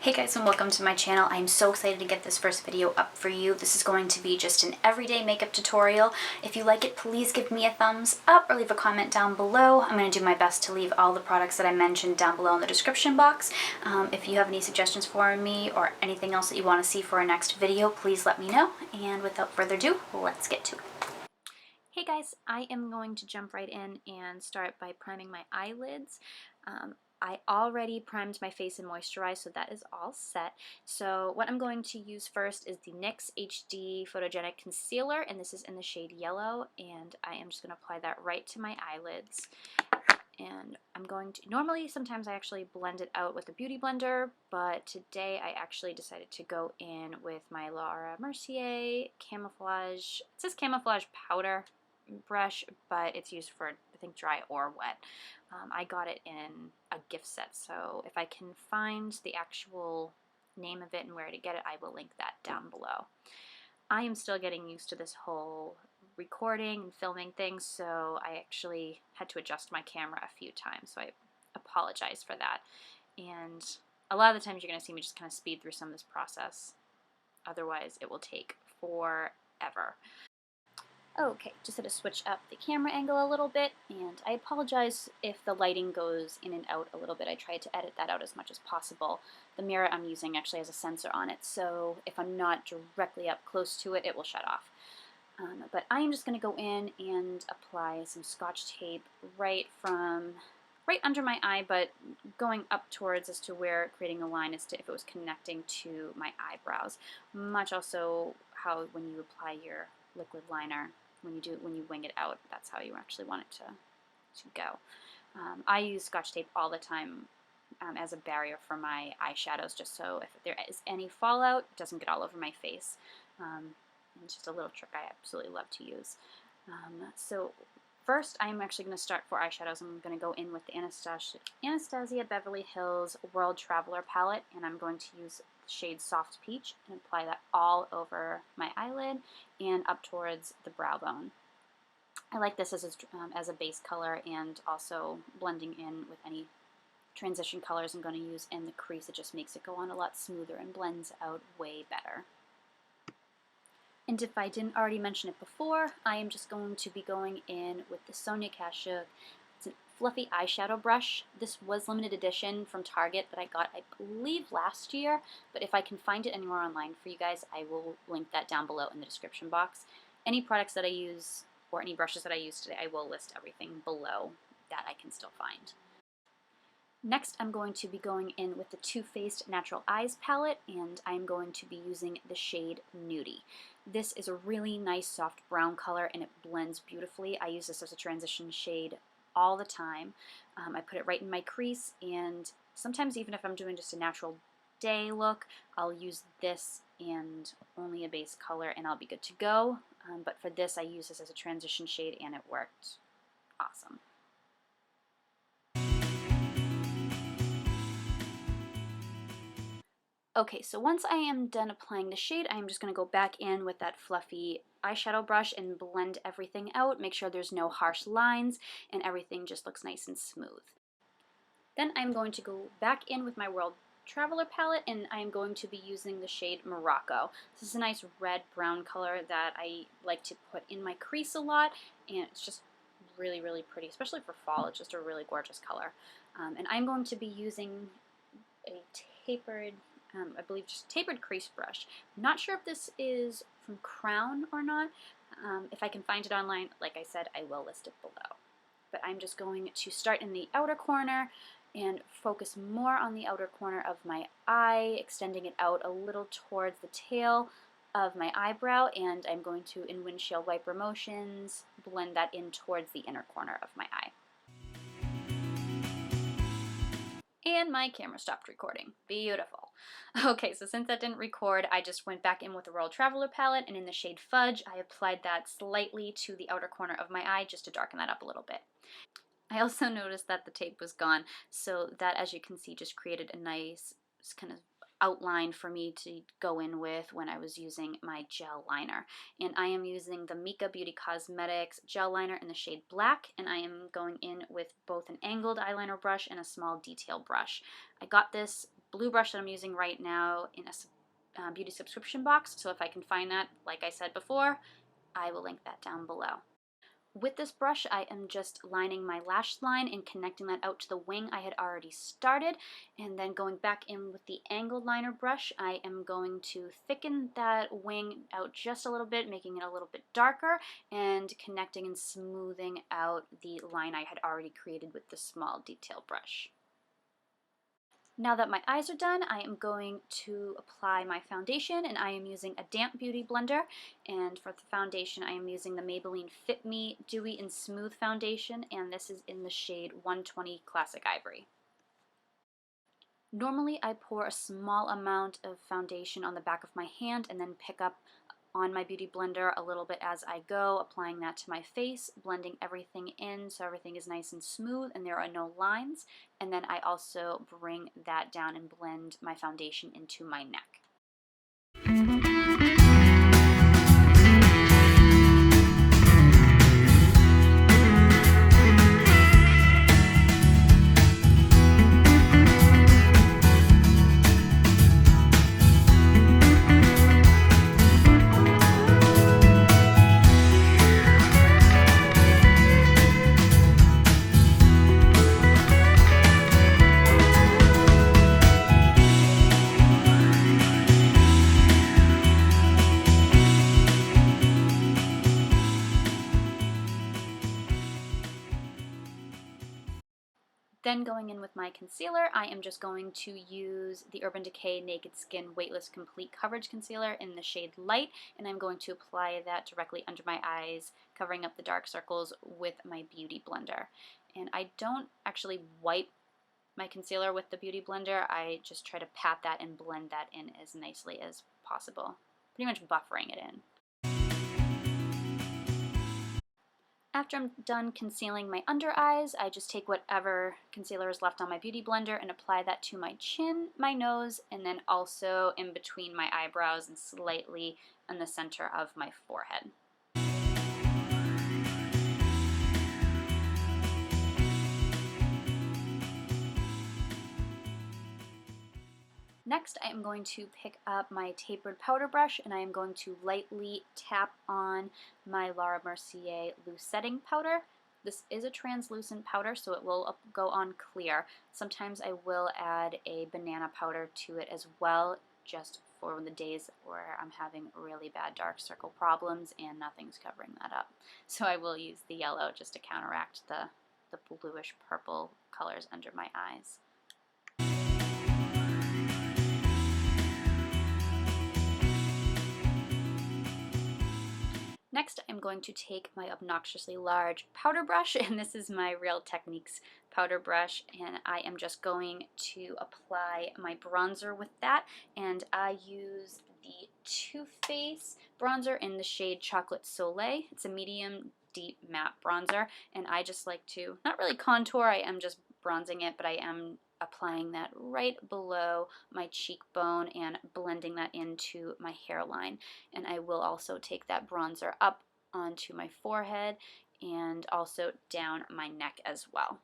Hey guys, and welcome to my channel. I'm so excited to get this first video up for you. This is going to be just an everyday makeup tutorial. If you like it, please give me a thumbs up or leave a comment down below. I'm going to do my best to leave all the products that I mentioned down below in the description box. If you have any suggestions for me or anything else that you want to see for our next video, please let me know. And without further ado, let's get to it. Hey guys, I am going to jump right in and start by priming my eyelids. I already primed my face and moisturized, so that is all set. So what I'm going to use first is the NYX HD Photogenic Concealer, and this is in the shade Yellow, and I am just going to apply that right to my eyelids. And I'm going to, normally sometimes I actually blend it out with a beauty blender, but today I actually decided to go in with my Laura Mercier Camouflage, it says Camouflage Powder brush, but it's used for, I think, dry or wet. I got it in a gift set, so if I can find the actual name of it and where to get it, I will link that down below. I am still getting used to this whole recording and filming thing, so I actually had to adjust my camera a few times, so I apologize for that. And a lot of the times you're going to see me just kind of speed through some of this process. Otherwise, it will take forever. Okay, just had to switch up the camera angle a little bit, and I apologize if the lighting goes in and out a little bit. I tried to edit that out as much as possible. The mirror I'm using actually has a sensor on it, so if I'm not directly up close to it, it will shut off. But I am just going to go in and apply some Scotch tape right under my eye, but going up towards as to where creating a line as to if it was connecting to my eyebrows. Much also how when you apply your liquid liner, when you wing it out, that's how you actually want it to go. I use Scotch tape all the time as a barrier for my eyeshadows, just so if there is any fallout, it doesn't get all over my face. It's just a little trick I absolutely love to use. So first, I'm actually going to start for eyeshadows. I'm going to go in with the Anastasia Beverly Hills World Traveler palette, and I'm going to use the shade Soft Peach and apply that all over my eyelid and up towards the brow bone. I like this as a base color, and also blending in with any transition colors I'm going to use in the crease. It just makes it go on a lot smoother and blends out way better. And if I didn't already mention it before, I am just going to be going in with the Sonia Kashuk. It's a fluffy eyeshadow brush. This was limited edition from Target that I got, I believe, last year, but if I can find it anywhere online for you guys, I will link that down below in the description box. Any products that I use or any brushes that I use today, I will list everything below that I can still find. Next, I'm going to be going in with the Too Faced Natural Eyes palette, and I'm going to be using the shade Nudie. This is a really nice soft brown color, and it blends beautifully. I use this as a transition shade all the time. I put it right in my crease, and sometimes even if I'm doing just a natural day look, I'll use this and only a base color, and I'll be good to go. But for this, I use this as a transition shade, and it worked awesome. Okay, so once I am done applying the shade, I am just going to go back in with that fluffy eyeshadow brush and blend everything out, make sure there's no harsh lines, and everything just looks nice and smooth. Then I'm going to go back in with my World Traveler palette, and I am going to be using the shade Morocco. This is a nice red-brown color that I like to put in my crease a lot, and it's just really, really pretty, especially for fall. It's just a really gorgeous color. And I'm going to be using a tapered I believe just tapered crease brush. I'm not sure if this is from Crown or not. If I can find it online, like I said, I will list it below. But I'm just going to start in the outer corner and focus more on the outer corner of my eye, extending it out a little towards the tail of my eyebrow, and I'm going to, in windshield wiper motions, blend that in towards the inner corner of my eye. And my camera stopped recording. Beautiful. Okay, so since that didn't record, I just went back in with the World Traveler palette, and in the shade Fudge, I applied that slightly to the outer corner of my eye just to darken that up a little bit. I also noticed that the tape was gone, so that, as you can see, just created a nice kind of outline for me to go in with when I was using my gel liner. And I am using the Mica Beauty Cosmetics gel liner in the shade Black, and I am going in with both an angled eyeliner brush and a small detail brush. I got this blue brush that I'm using right now in a beauty subscription box. So if I can find that, like I said before, I will link that down below. With this brush, I am just lining my lash line and connecting that out to the wing I had already started. And then going back in with the angled liner brush, I am going to thicken that wing out just a little bit, making it a little bit darker, and connecting and smoothing out the line I had already created with the small detail brush. Now that my eyes are done, I am going to apply my foundation, and I am using a damp beauty blender. And for the foundation, I am using the Maybelline Fit Me Dewy and Smooth Foundation, and this is in the shade 120 Classic Ivory. Normally, I pour a small amount of foundation on the back of my hand and then pick up on my beauty blender a little bit as I go, applying that to my face, blending everything in so everything is nice and smooth and there are no lines. And then I also bring that down and blend my foundation into my neck. Then going in with my concealer, I am just going to use the Urban Decay Naked Skin Weightless Complete Coverage Concealer in the shade Light, and I'm going to apply that directly under my eyes, covering up the dark circles with my beauty blender. And I don't actually wipe my concealer with the beauty blender, I just try to pat that and blend that in as nicely as possible, pretty much buffering it in. After I'm done concealing my under eyes, I just take whatever concealer is left on my beauty blender and apply that to my chin, my nose, and then also in between my eyebrows and slightly in the center of my forehead. Next, I am going to pick up my tapered powder brush and I am going to lightly tap on my Laura Mercier loose setting powder. This is a translucent powder, so it will go on clear. Sometimes I will add a banana powder to it as well, just for the days where I'm having really bad dark circle problems and nothing's covering that up. So I will use the yellow just to counteract the bluish purple colors under my eyes. Next, I'm going to take my obnoxiously large powder brush, and this is my Real Techniques powder brush, and I am just going to apply my bronzer with that, and I use the Too Faced bronzer in the shade Chocolate Soleil. It's a medium deep matte bronzer, and I just like to, not really contour, I am just bronzing it, but I am applying that right below my cheekbone and blending that into my hairline. And I will also take that bronzer up onto my forehead and also down my neck as well.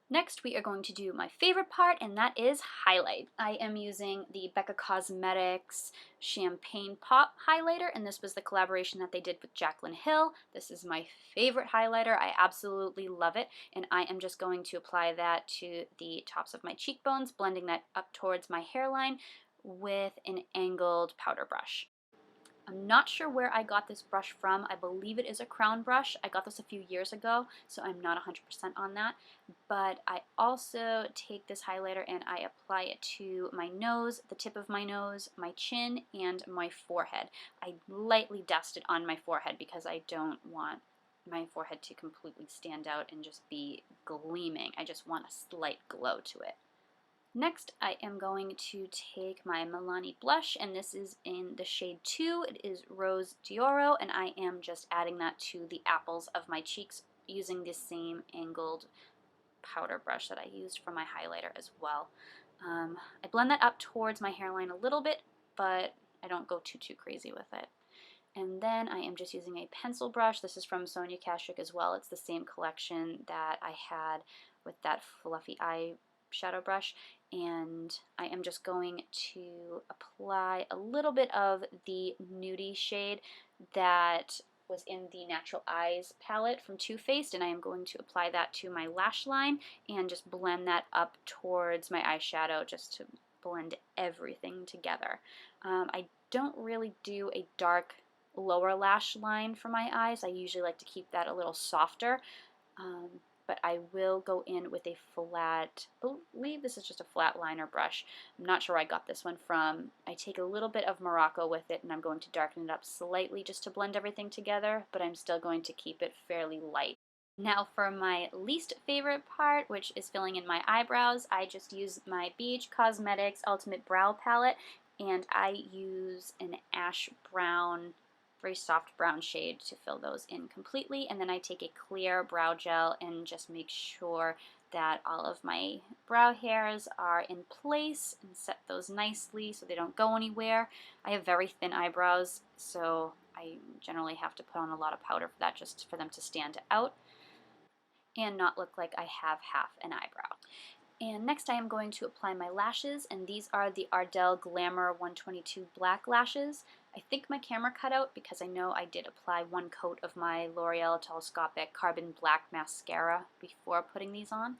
Next, we are going to do my favorite part, and that is highlight. I am using the Becca Cosmetics Champagne Pop highlighter, and this was the collaboration that they did with Jaclyn Hill. This is my favorite highlighter. I absolutely love it, and I am just going to apply that to the tops of my cheekbones, blending that up towards my hairline with an angled powder brush. I'm not sure where I got this brush from. I believe it is a crown brush. I got this a few years ago, so I'm not 100% on that. But I also take this highlighter and I apply it to my nose, the tip of my nose, my chin, and my forehead. I lightly dust it on my forehead because I don't want my forehead to completely stand out and just be gleaming. I just want a slight glow to it. Next, I am going to take my Milani blush, and this is in the shade 2. It is Rose d'Oro, and I am just adding that to the apples of my cheeks using the same angled powder brush that I used for my highlighter as well. I blend that up towards my hairline a little bit, but I don't go too crazy with it. And then I am just using a pencil brush. This is from Sonia Kashuk as well. It's the same collection that I had with that fluffy eyeshadow brush, and I am just going to apply a little bit of the nudie shade that was in the Natural Eyes palette from Too Faced, and I am going to apply that to my lash line and just blend that up towards my eyeshadow just to blend everything together. I don't really do a dark lower lash line for my eyes. I usually like to keep that a little softer, but I will go in with a flat, I believe this is just a flat liner brush. I'm not sure where I got this one from. I take a little bit of Morocco with it, and I'm going to darken it up slightly just to blend everything together, but I'm still going to keep it fairly light. Now for my least favorite part, which is filling in my eyebrows, I just use my BH Cosmetics Ultimate Brow Palette, and I use an ash brown, very soft brown shade to fill those in completely, and then I take a clear brow gel and just make sure that all of my brow hairs are in place and set those nicely so they don't go anywhere. I have very thin eyebrows, so I generally have to put on a lot of powder for that, just for them to stand out and not look like I have half an eyebrow. And next I am going to apply my lashes, and these are the Ardell Glamour 122 black lashes. I think my camera cut out because I know I did apply one coat of my L'Oreal Telescopic Carbon Black Mascara before putting these on.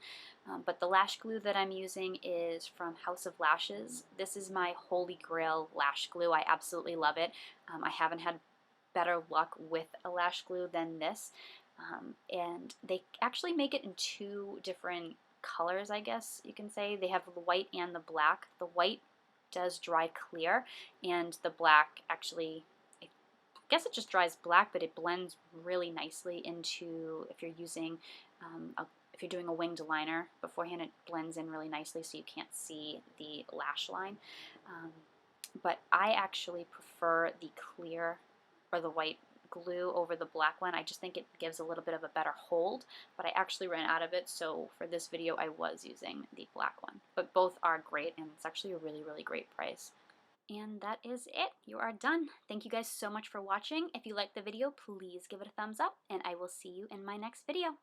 But the lash glue that I'm using is from House of Lashes. This is my holy grail lash glue. I absolutely love it. I haven't had better luck with a lash glue than this. And they actually make it in two different colors, I guess you can say. They have the white and the black. The white does dry clear, and the black actually, I guess it just dries black, but it blends really nicely into, if you're using, if you're doing a winged liner beforehand, it blends in really nicely so you can't see the lash line. But I actually prefer the clear or the white glue over the black one. I just think it gives a little bit of a better hold, but I actually ran out of it, so for this video I was using the black one. But both are great, and it's actually a really, really great price. And that is it. You are done. Thank you guys so much for watching. If you liked the video, please give it a thumbs up, and I will see you in my next video.